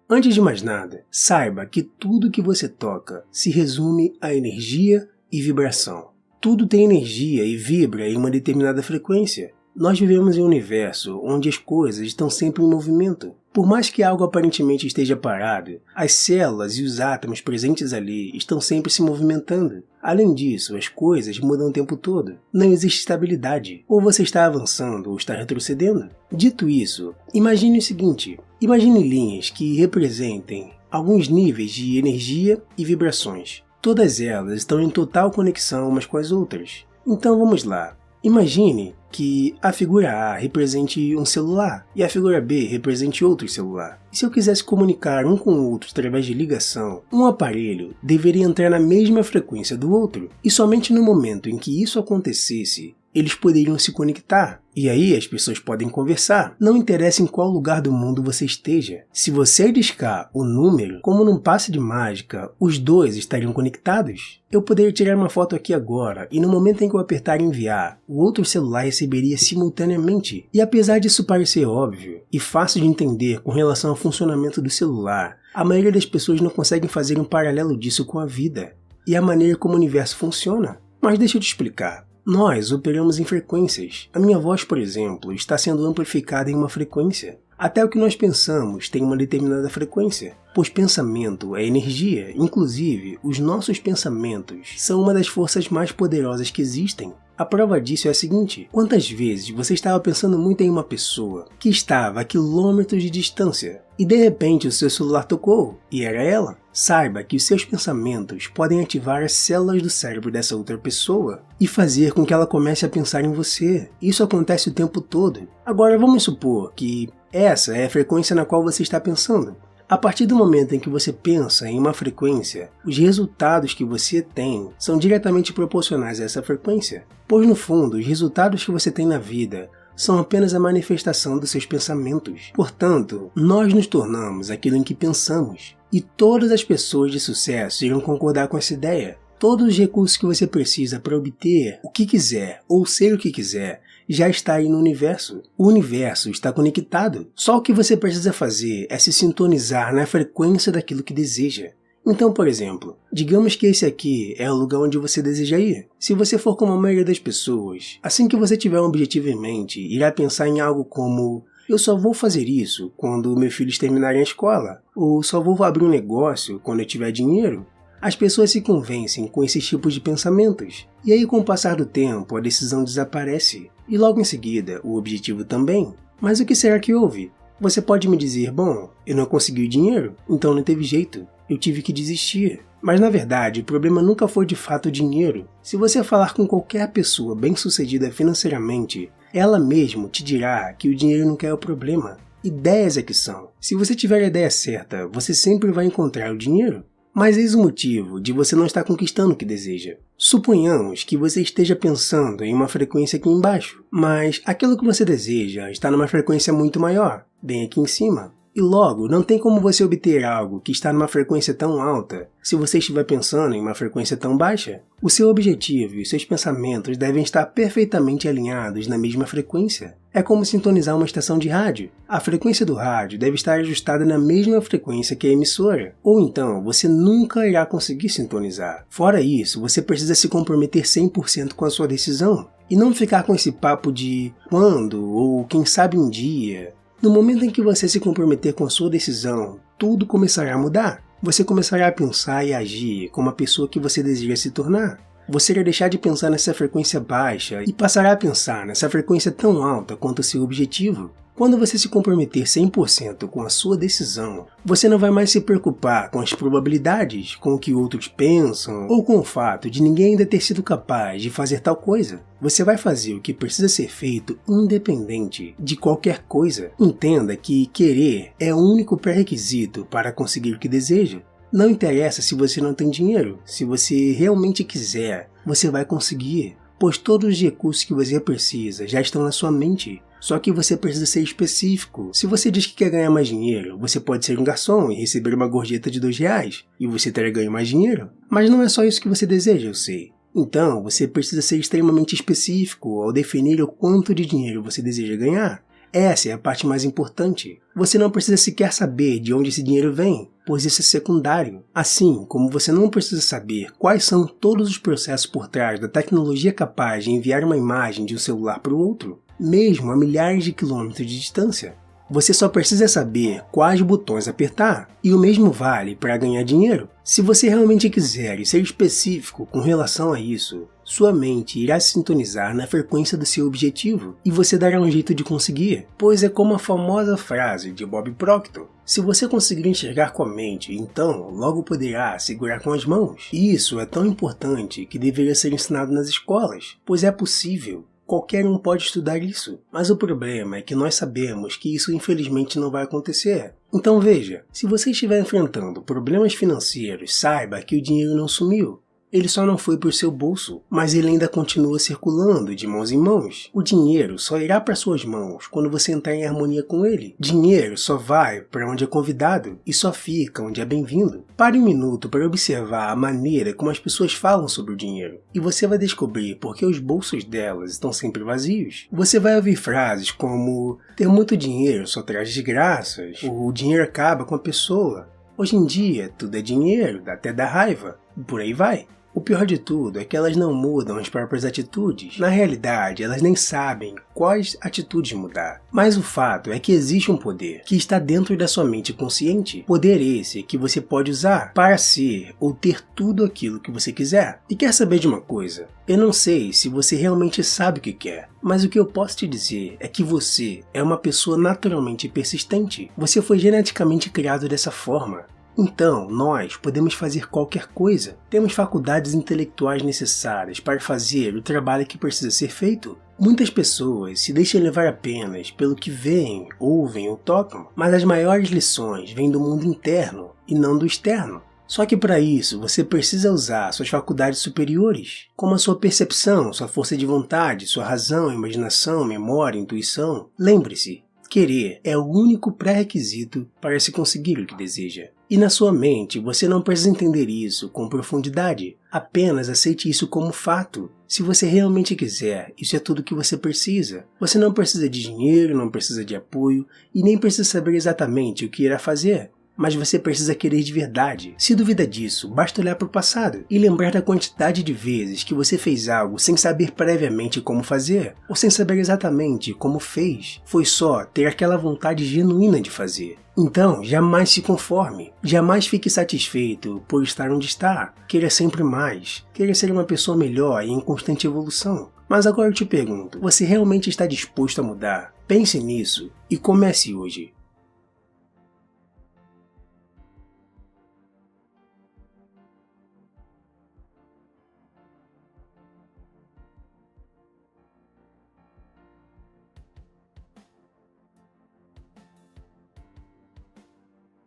Antes de mais nada, saiba que tudo que você toca se resume a energia e vibração. Tudo tem energia e vibra em uma determinada frequência. Nós vivemos em um universo onde as coisas estão sempre em movimento. Por mais que algo aparentemente esteja parado, as células e os átomos presentes ali estão sempre se movimentando. Além disso, as coisas mudam o tempo todo. Não existe estabilidade. Ou você está avançando ou está retrocedendo. Dito isso, imagine o seguinte. Imagine linhas que representem alguns níveis de energia e vibrações. Todas elas estão em total conexão umas com as outras. Então vamos lá. Imagine que a figura A represente um celular e a figura B represente outro celular. E se eu quisesse comunicar um com o outro através de ligação, um aparelho deveria entrar na mesma frequência do outro. E somente no momento em que isso acontecesse, eles poderiam se conectar. E aí as pessoas podem conversar. Não interessa em qual lugar do mundo você esteja. Se você discar o número, como num passe de mágica, os dois estariam conectados. Eu poderia tirar uma foto aqui agora, e no momento em que eu apertar enviar, o outro celular receberia simultaneamente. E apesar disso parecer óbvio e fácil de entender com relação ao funcionamento do celular, a maioria das pessoas não conseguem fazer um paralelo disso com a vida e a maneira como o universo funciona. Mas deixa eu te explicar. Nós operamos em frequências. A minha voz, por exemplo, está sendo amplificada em uma frequência. Até o que nós pensamos tem uma determinada frequência, pois pensamento é energia. Inclusive, os nossos pensamentos são uma das forças mais poderosas que existem. A prova disso é a seguinte: quantas vezes você estava pensando muito em uma pessoa que estava a quilômetros de distância e de repente o seu celular tocou e era ela? Saiba que os seus pensamentos podem ativar as células do cérebro dessa outra pessoa e fazer com que ela comece a pensar em você. Isso acontece o tempo todo. Agora vamos supor que essa é a frequência na qual você está pensando. A partir do momento em que você pensa em uma frequência, os resultados que você tem são diretamente proporcionais a essa frequência. Pois no fundo, os resultados que você tem na vida são apenas a manifestação dos seus pensamentos. Portanto, nós nos tornamos aquilo em que pensamos. E todas as pessoas de sucesso irão concordar com essa ideia. Todos os recursos que você precisa para obter o que quiser ou ser o que quiser já está aí no universo. O universo está conectado. Só o que você precisa fazer é se sintonizar na frequência daquilo que deseja. Então, por exemplo, digamos que esse aqui é o lugar onde você deseja ir. Se você for como a maioria das pessoas, assim que você tiver um objetivo em mente, irá pensar em algo como: eu só vou fazer isso quando meus filhos terminarem a escola, ou só vou abrir um negócio quando eu tiver dinheiro. As pessoas se convencem com esses tipos de pensamentos, e aí com o passar do tempo a decisão desaparece, e logo em seguida o objetivo também. Mas o que será que houve? Você pode me dizer: bom, eu não consegui o dinheiro, então não teve jeito, eu tive que desistir. Mas na verdade, o problema nunca foi de fato o dinheiro. Se você falar com qualquer pessoa bem-sucedida financeiramente, ela mesmo te dirá que o dinheiro nunca é o problema. Ideias é que são. Se você tiver a ideia certa, você sempre vai encontrar o dinheiro. Mas eis o motivo de você não estar conquistando o que deseja. Suponhamos que você esteja pensando em uma frequência aqui embaixo, mas aquilo que você deseja está numa frequência muito maior, bem aqui em cima. E logo, não tem como você obter algo que está numa frequência tão alta se você estiver pensando em uma frequência tão baixa. O seu objetivo e os seus pensamentos devem estar perfeitamente alinhados na mesma frequência. É como sintonizar uma estação de rádio. A frequência do rádio deve estar ajustada na mesma frequência que a emissora, ou então você nunca irá conseguir sintonizar. Fora isso, você precisa se comprometer 100% com a sua decisão, e não ficar com esse papo de quando ou quem sabe um dia. No momento em que você se comprometer com a sua decisão, tudo começará a mudar. Você começará a pensar e agir como a pessoa que você deseja se tornar. Você irá deixar de pensar nessa frequência baixa e passará a pensar nessa frequência tão alta quanto o seu objetivo. Quando você se comprometer 100% com a sua decisão, você não vai mais se preocupar com as probabilidades, com o que outros pensam, ou com o fato de ninguém ainda ter sido capaz de fazer tal coisa. Você vai fazer o que precisa ser feito independente de qualquer coisa. Entenda que querer é o único pré-requisito para conseguir o que deseja. Não interessa se você não tem dinheiro, se você realmente quiser, você vai conseguir, pois todos os recursos que você precisa já estão na sua mente. Só que você precisa ser específico. Se você diz que quer ganhar mais dinheiro, você pode ser um garçom e receber uma gorjeta de R$2, e você terá ganho mais dinheiro. Mas não é só isso que você deseja, eu sei. Então, você precisa ser extremamente específico ao definir o quanto de dinheiro você deseja ganhar. Essa é a parte mais importante. Você não precisa sequer saber de onde esse dinheiro vem, pois isso é secundário. Assim como você não precisa saber quais são todos os processos por trás da tecnologia capaz de enviar uma imagem de um celular para o outro, mesmo a milhares de quilômetros de distância. Você só precisa saber quais botões apertar, e o mesmo vale para ganhar dinheiro. Se você realmente quiser ser específico com relação a isso, sua mente irá se sintonizar na frequência do seu objetivo e você dará um jeito de conseguir, pois é como a famosa frase de Bob Proctor: se você conseguir enxergar com a mente, então logo poderá segurar com as mãos. E isso é tão importante que deveria ser ensinado nas escolas, pois é possível. Qualquer um pode estudar isso, mas o problema é que nós sabemos que isso infelizmente não vai acontecer. Então veja, se você estiver enfrentando problemas financeiros, saiba que o dinheiro não sumiu. Ele só não foi para o seu bolso, mas ele ainda continua circulando de mãos em mãos. O dinheiro só irá para suas mãos quando você entrar em harmonia com ele. Dinheiro só vai para onde é convidado e só fica onde é bem-vindo. Pare um minuto para observar a maneira como as pessoas falam sobre o dinheiro, e você vai descobrir por que os bolsos delas estão sempre vazios. Você vai ouvir frases como: ter muito dinheiro só traz desgraças, o dinheiro acaba com a pessoa, hoje em dia tudo é dinheiro, dá até dá raiva, e por aí vai. O pior de tudo é que elas não mudam as próprias atitudes. Na realidade, elas nem sabem quais atitudes mudar. Mas o fato é que existe um poder que está dentro da sua mente consciente. Poder esse que você pode usar para ser ou ter tudo aquilo que você quiser. E quer saber de uma coisa? Eu não sei se você realmente sabe o que quer, mas o que eu posso te dizer é que você é uma pessoa naturalmente persistente. Você foi geneticamente criado dessa forma. Então, nós podemos fazer qualquer coisa. Temos faculdades intelectuais necessárias para fazer o trabalho que precisa ser feito. Muitas pessoas se deixam levar apenas pelo que veem, ouvem ou tocam, mas as maiores lições vêm do mundo interno e não do externo. Só que para isso você precisa usar suas faculdades superiores, como a sua percepção, sua força de vontade, sua razão, imaginação, memória, intuição. Lembre-se, querer é o único pré-requisito para se conseguir o que deseja. E na sua mente você não precisa entender isso com profundidade, apenas aceite isso como fato. Se você realmente quiser, isso é tudo que você precisa. Você não precisa de dinheiro, não precisa de apoio e nem precisa saber exatamente o que irá fazer. Mas você precisa querer de verdade. Se duvida disso, basta olhar para o passado e lembrar da quantidade de vezes que você fez algo sem saber previamente como fazer, ou sem saber exatamente como fez. Foi só ter aquela vontade genuína de fazer. Então, jamais se conforme. Jamais fique satisfeito por estar onde está. Queira sempre mais. Queira ser uma pessoa melhor e em constante evolução. Mas agora eu te pergunto, você realmente está disposto a mudar? Pense nisso e comece hoje.